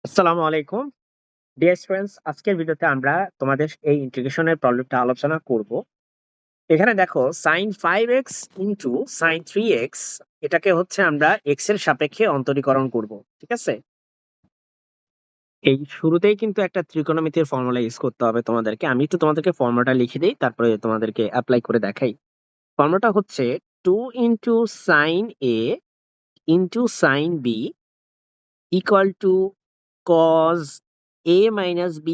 আসসালামু আলাইকুম dear students. আজকের ভিডিওতে আমরা তোমাদের এই ইন্টিগ্রেশনের প্রবলেমটা আলোচনা করব। এখানে দেখো sin 5x into sin 3x, এটাকে হচ্ছে আমরা x এর সাপেক্ষে অন্তরীকরণ করব। ঠিক আছে, এই শুরুতেই কিন্তু একটা ত্রিকোণমিতির ফর্মুলা ইউজ করতে হবে তোমাদেরকে। আমি একটু তোমাদেরকে ফর্মুলাটা লিখে দিই, তারপরে তোমাদেরকে অ্যাপ্লাই করে দেখাই। ফর্মুলাটা হচ্ছে 2 into sin a into sin b equal to cos a minus b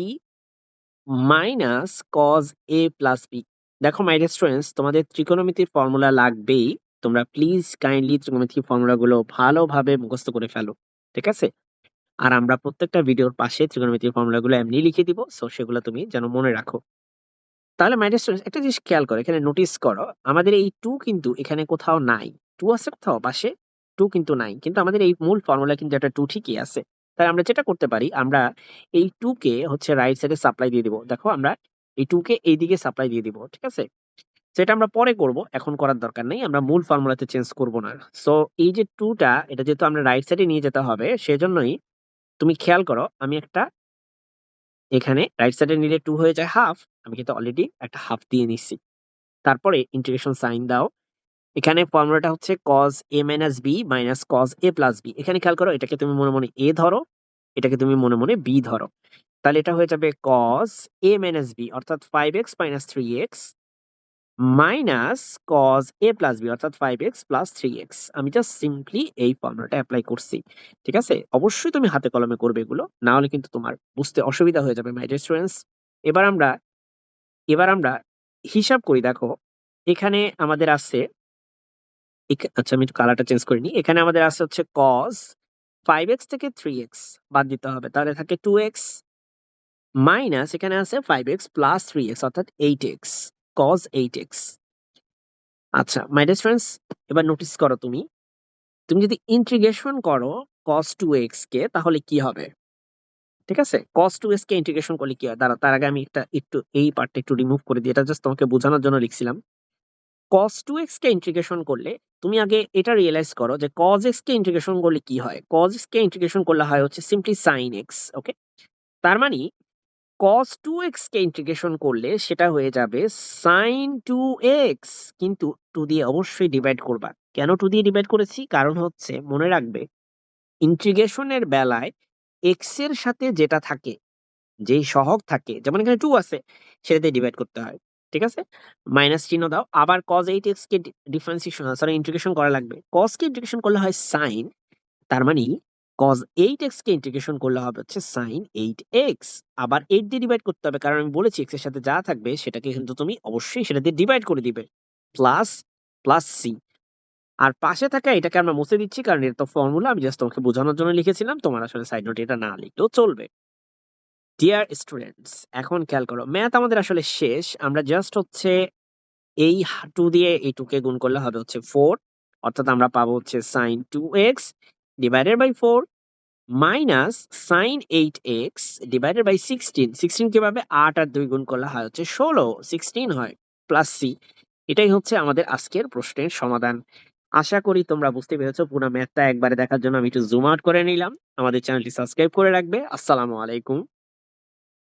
minus cos a plus b. দেখো মাই ডিয়ার স্টুডেন্টস, তোমাদের ত্রিকোণমিতির ফর্মুলা লাগবেই। তোমরা প্লিজ কাইন্ডলি ত্রিকোণমিতির ফর্মুলাগুলো ভালোভাবে মুখস্থ করে ফেলো। ঠিক আছে, আর আমরা প্রত্যেকটা ভিডিওর পাশে ত্রিকোণমিতির ফর্মুলাগুলো এমনি লিখে দিব, সো সেগুলো তুমি যেন মনে রাখো। তাহলে মাই ডিয়ার স্টুডেন্টস, একটা জিনিস খেয়াল করো, এখানে নোটিস করো, আমাদের এই টু কিন্তু এখানে কোথাও নাই। টু আছে কোথাও পাশে? টু কিন্তু নাই, কিন্তু আমাদের এই মূল ফর্মুলা কিন্তু একটা টু ঠিকই আছে। তাই আমরা যেটা করতে পারি, আমরা এই টু কে হচ্ছে রাইট সাইডে সাপ্লাই দিয়ে দিব। দেখো আমরা এই টু কে এইদিকে সাপ্লাই দিয়ে দিব। ঠিক আছে, সেটা আমরা পরে করব, এখন করার দরকার নেই, আমরা মূল ফর্মুলাতে চেঞ্জ করব না। সো এই যে টুটা, এটা যেহেতু আমরা রাইট সাইডে নিয়ে যেতে হবে, সেজন্যই তুমি খেয়াল করো, আমি একটা এখানে রাইট সাইডে নিলে টু হয়ে যায় হাফ, আমি কিন্তু অলরেডি একটা হাফ দিয়ে নিচ্ছি। তারপরে ইন্টিগ্রেশন সাইন দাও। এখানে ফর্মুলাটা হচ্ছে cos a minus b minus cos a plus b. এখানে খেয়াল করো, এটাকে তুমি মনে মনে a ধরো, এটাকে তুমি মনে মনে b ধরো। তাহলে এটা হয়ে যাবে cos a মাইনাস বি অর্থাৎ 5x minus 3x minus cos a plus b অর্থাৎ 5x প্লাস 3x। আমি জাস্ট সিম্পলি এই ফর্মুলাটা অ্যাপ্লাই করছি। ঠিক আছে, অবশ্যই তুমি হাতে কলমে করবে এগুলো, না হলে কিন্তু তোমার বুঝতে অসুবিধা হয়ে যাবে মাই ডিয়ার স্টুডেন্টস। এবার আমরা এবার আমরা হিসাব করি। দেখো এখানে আমাদের আছে, আচ্ছা আমি একটু কালারটা চেঞ্জ করে নিই। এখানে আমাদের আছে হচ্ছে cos 5x থেকে 3x বাদ দিতে হবে, তাহলে থাকে 2x মাইনাস এখানে আছে 5x প্লাস 3x অর্থাৎ 8x, cos 8x। আচ্ছা মাই ডিয়ার ফ্রেন্ডস, এবার নোটিস করো, তুমি তুমি যদি ইন্টিগ্রেশন করো cos 2x কে, তাহলে কি হবে? ঠিক আছে, cos 2x কে ইন্টিগ্রেশন করলে কি হয়? দাঁড়া, তার আগে আমি একটু এই পার্টটা একটু রিমুভ করে দিই, এটা জাস্ট তোমাকে বোঝানোর জন্য লিখছিলাম। cos 2x কে ইন্টিগ্রেশন করলে তুমি আগে এটা রিয়েলাইজ করো যে cos x কে ইন্টিগ্রেশন করলে কি হয়। cos x কে ইন্টিগ্রেশন করলে হয় হচ্ছে সিম্পলি sin x। ওকে, তার মানে cos 2x কে ইন্টিগ্রেশন করলে সেটা হয়ে যাবে sin 2x, কিন্তু 2 দিয়ে অবশ্যই ডিভাইড করবা। কেন 2 দিয়ে ডিভাইড করেছি? কারণ হচ্ছে মনে রাখবে, ইন্টিগ্রেশনের বেলায় x এর সাথে যেটা থাকে, যেই সহগ থাকে, যেমন এখানে 2 আছে, সেটাতে ডিভাইড করতে হয়। ঠিক আছে, মাইনাস চিহ্ন দাও। আবার cos 8x কে ডিফারেন্সিয়েশন সরি ইন্টিগ্রেশন করা লাগবে। cos কে ইন্টিগ্রেশন করলে হয় sin, তার মানে cos 8x কে ইন্টিগ্রেশন করলে হবে হচ্ছে sin 8x। আবার 8 দিয়ে ডিভাইড করতে হবে, কারণ আমি বলেছি x এর সাথে যা থাকবে সেটাকে কিন্তু তুমি অবশ্যই সেটা দিয়ে ডিভাইড করে দিবে। প্লাস প্লাস সি, আর পাশে থাকা এটাকে আমরা মুছে দিচ্ছি, কারণ এটা তো ফর্মুলা, আমি জাস্ট তোমাকে বোঝানোর জন্য লিখেছিলাম। তোমার আসলে সাইড নোটে এটা না লিখলেও চলবে। ডিয়ার স্টুডেন্টস, এখন খেয়াল করো, ম্যাথ আমাদের আসলে শেষ। আমরা জাস্ট হচ্ছে এই 2 দিয়ে এই 2 কে গুণ করলে হবে হচ্ছে 4, অর্থাৎ আমরা পাবো হচ্ছে sin 2x divided by 4 minus sin 8x divided by 16। 16 কিভাবে? 8 আর 2 গুণ করলে হয় হচ্ছে 16, 16 হয়, প্লাস সি। এটাই হচ্ছে আমাদের আজকের প্রশ্নের সমাধান। আশা করি তোমরা বুঝতে পেরেছো। পুরো ম্যাথটা একবারে দেখার জন্য আমি একটু জুম আউট করে নিলাম। আমাদের চ্যানেলটি সাবস্ক্রাইব করে রাখবে। আসসালামু আলাইকুম।